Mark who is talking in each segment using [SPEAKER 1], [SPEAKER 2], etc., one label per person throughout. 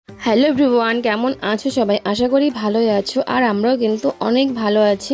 [SPEAKER 1] Hello everyone, কেমন আছো সবাই? আশা করি ভালোই আছো। আর আমরাও কিন্তু অনেক ভালো আছি।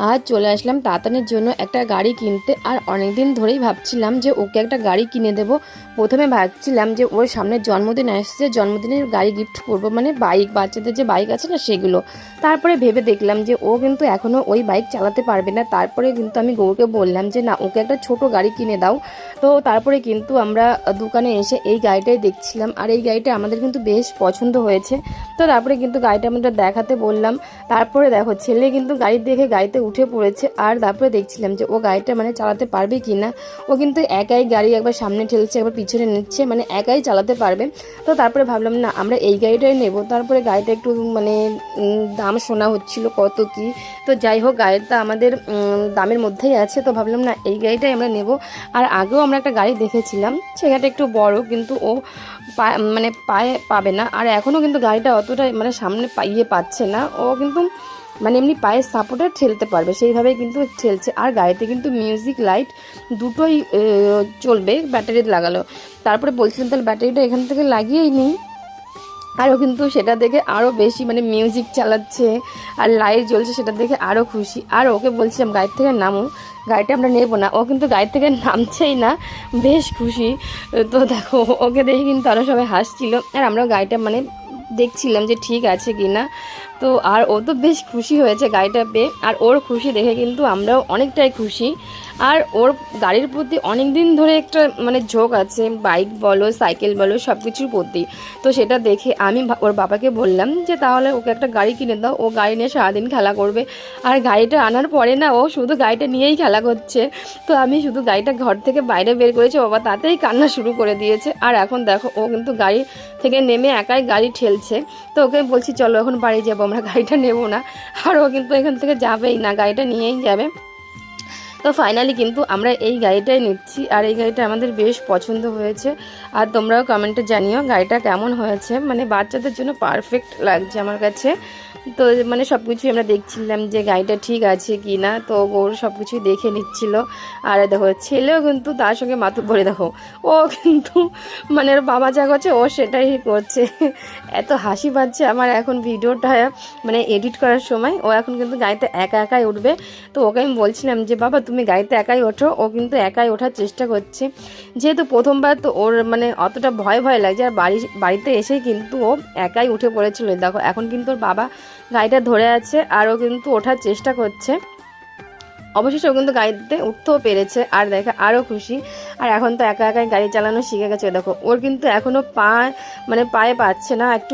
[SPEAKER 1] আজ চলে আসলাম তাতানের জন্য একটা গাড়ি কিনতে। আর অনেক দিন ধরেই ভাবছিলাম যে ওকে একটা গাড়ি কিনে দেব। প্রথমে ভাবছিলাম যে ওর সামনে জন্মদিন আসছে, জন্মদিনের গাড়ি গিফট করব, মানে বাইক, বাচ্চাদের যে বাইক আছে না সেগুলো। তারপরে ভেবে দেখলাম যে ও কিন্তু এখনও ওই বাইক চালাতে পারবে না। তারপরে কিন্তু আমি গৌরকে বললাম যে না, ওকে একটা ছোট গাড়ি কিনে দাও। তো তারপরে কিন্তু আমরা দোকানে এসে এই গাড়িটাই দেখছিলাম। আর এই গাড়িটা আমাদের কিন্তু বেশ পছন্দ হয়েছে। তো তারপরে কিন্তু গাড়িটা আমরা দেখাতে বললাম। তারপরে দেখো, ছেলে কিন্তু গাড়ি দেখে গাড়িতে উঠে পড়েছে। আর তারপরে দেখছিলাম যে ও গাড়িটা মানে চালাতে পারবে কি না। ও কিন্তু একাই গাড়ি একবার সামনে ঠেলছে, একবার পিছনে নিচ্ছে, মানে একাই চালাতে পারবে। তো তারপরে ভাবলাম না, আমরা এই গাড়িটাই নেব। তারপরে গাড়িটা একটু মানে দাম শোনা হচ্ছিল কত কি। তো যাই হোক, গাড়িটা আমাদের দামের মধ্যেই আছে। তো ভাবলাম না, এই গাড়িটাই আমরা নেব। আর আগেও আমরা একটা গাড়ি দেখেছিলাম, সেখানটা একটু বড়, কিন্তু ও মানে পায়ে পাবে না। আর এখনও কিন্তু গাড়িটা অতটা মানে সামনে পাইয়ে পাচ্ছে না। ও কিন্তু মানে এমনি পায়ের সাপোর্টে ঠেলতে পারবে, সেইভাবেই কিন্তু ঠেলছে। আর গাড়িতে কিন্তু মিউজিক লাইট দুটোই চলবে, ব্যাটারি লাগালো। তারপরে বলছিলাম তাহলে ব্যাটারিটা এখান থেকে লাগিয়েই নিই। আরও কিন্তু সেটা দেখে আরও বেশি মানে মিউজিক চালাচ্ছে আর লাইট জ্বলছে, সেটা দেখে আরও খুশি। আর ওকে বলছিলাম গাড়ি থেকে নামো, গাড়িটা আমরা নেবো না। ও কিন্তু গাড়ি থেকে নামছেই না, বেশ খুশি। তো দেখো, ওকে দেখে কিন্তু আরও সবাই হাসছিল। আর আমরাও গাড়িটা মানে দেখছিলাম যে ঠিক আছে কি না। তো আর ও তো বেশ খুশি হয়েছে গাড়িটা পেয়ে। আর ওর খুশি দেখে কিন্তু আমরাও অনেকটাই খুশি। আর ওর গাড়ির প্রতি অনেক দিন ধরে একটা মানে ঝোঁক আছে, বাইক বলো সাইকেল বলো সব কিছুর প্রতি। তো সেটা দেখে আমি ওর বাবাকে বললাম যে তাহলে ওকে একটা গাড়ি কিনে দাও, ও গাড়ি নিয়ে সারাদিন খেলা করবে। আর গাড়িটা আনার পরে না, ও শুধু গাড়িটা নিয়েই খেলা করছে। তো আমি শুধু গাড়িটা ঘর থেকে বাইরে বের করেছি, বাবা তাতেই কান্না শুরু করে দিয়েছে। আর এখন দেখো, ও কিন্তু গাড়ি থেকে নেমে একাই গাড়ি ঠেলছে। তো ওকে বলছি চলো এখন বাড়ি যাবো, আমরা গাড়িটা নেবো না। আর ও কিন্তু এখান থেকে যাবেই না, গাড়িটা নিয়েই যাবে। তো ফাইনালি কিন্তু আমরা এই গাড়িটাই নিচ্ছি। আর এই গাড়িটা আমাদের বেশ পছন্দ হয়েছে। আর তোমরাও কমেন্টে জানিও গাড়িটা কেমন হয়েছে। মানে বাচ্চাদের জন্য পারফেক্ট লাগছে আমার কাছে। তো মানে সব কিছুই আমরা দেখছিলাম যে গাড়িটা ঠিক আছে কি না। তো ওর সব কিছুই দেখে নিচ্ছিল। আর দেখো, ছেলেও কিন্তু তার সঙ্গে মাথা ভরে, দেখো ও কিন্তু মানে ওর বাবা যা করছে ও সেটাই করছে। এত হাসি পাচ্ছে আমার এখন ভিডিওটা মানে এডিট করার সময়। ও এখন কিন্তু গাড়িতে একা একাই উঠবে। তো ওকে আমি বলছিলাম যে বাবা তুমি গাড়িতে একাই ওঠো। ও কিন্তু একাই ওঠার চেষ্টা করছে, যেহেতু প্রথমবার। তো ওর মানে অতটা ভয় ভয় লাগছে। আর বাড়িতে এসেই কিন্তু ও একাই উঠে পড়েছিল। দেখো এখন কিন্তু ওর বাবা গাড়িটা ধরে আছে আর ও কিন্তু ওঠার চেষ্টা করছে। অবশেষে ও কিন্তু গাড়িতে উঠতেও পেরেছে। আর দেখে আরও খুশি। আর এখন তো একা একাই গাড়ি চালানো শিখে গেছে। দেখো, ওর কিন্তু এখনও মানে পায়ে পাচ্ছে না, একটু